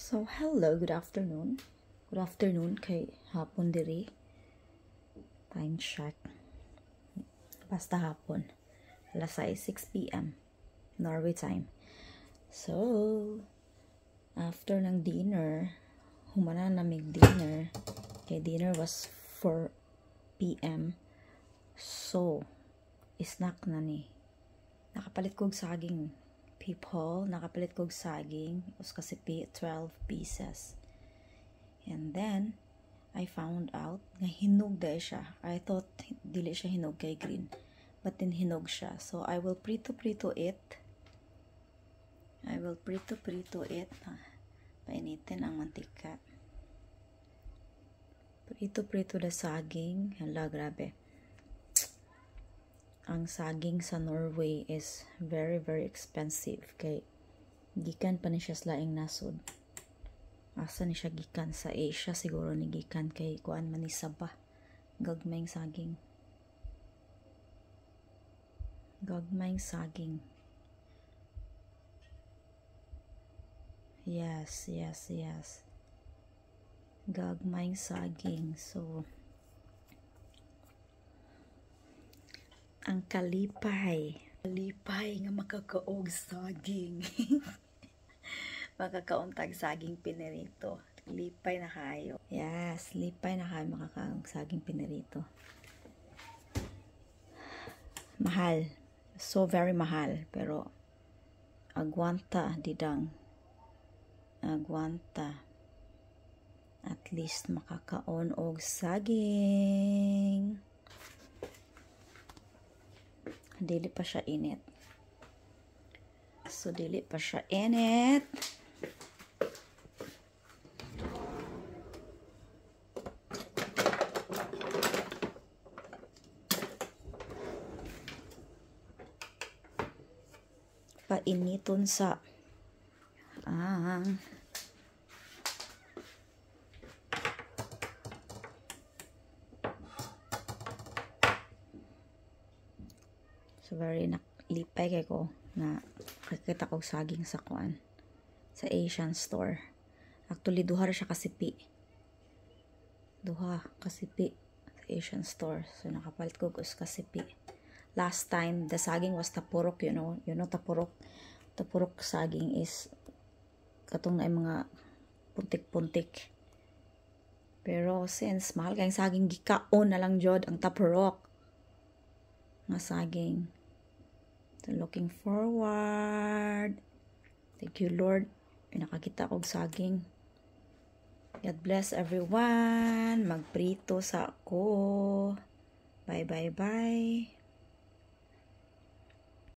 So, hello, good afternoon. Good afternoon kay hapon diri. Time check. Basta hapon. Alas 6 p.m. Norway time. So, after ng dinner, humana na dinner. Kay dinner was 4 p.m. So, snack na ni. Nakapalit kog saging. People, nakapalit kog saging. Us kasi 12 pieces. And then, I found out nga hinog dahil siya. I thought dili siya hinog kay green. But then hinog siya. So, I will prito it. Painitin ang mantika. Prito na saging. Hala, grabe. Ang saging sa Norway is very, very expensive. Kay gikan pa ni siya laing nasod. Asa ni siya gikan sa Asia siguro ni gikan kay kuan man ni Sabah. Gagmayng saging. Yes. Gagmayng saging. So, ang kalipay nga makakaog saging. Makakauntag saging pinirito. Lipay na kayo. Yes, lipay na kayo makakaog saging pinirito. Mahal. So very mahal. Pero agwanta didang. Agwanta. At least makakaon og saging. Dili pa siya init. So, dili pa siya init. Painiton sa so very naklipay kay ko na kakita ko saging sa kuan sa Asian store. Actually duha ra siya kasipi. Duha kasipi sa Asian store. So nakapalit ko us kasipi. Last time the saging was tapurok, you know tapurok. Tapurok saging is katong na mga puntik-puntik. Pero since mahal kayong saging, gikaon na lang jud ang tapurok nga saging. So, looking forward. Thank you, Lord. Nakakita kog saging. God bless everyone. Magprito sa ako. Bye.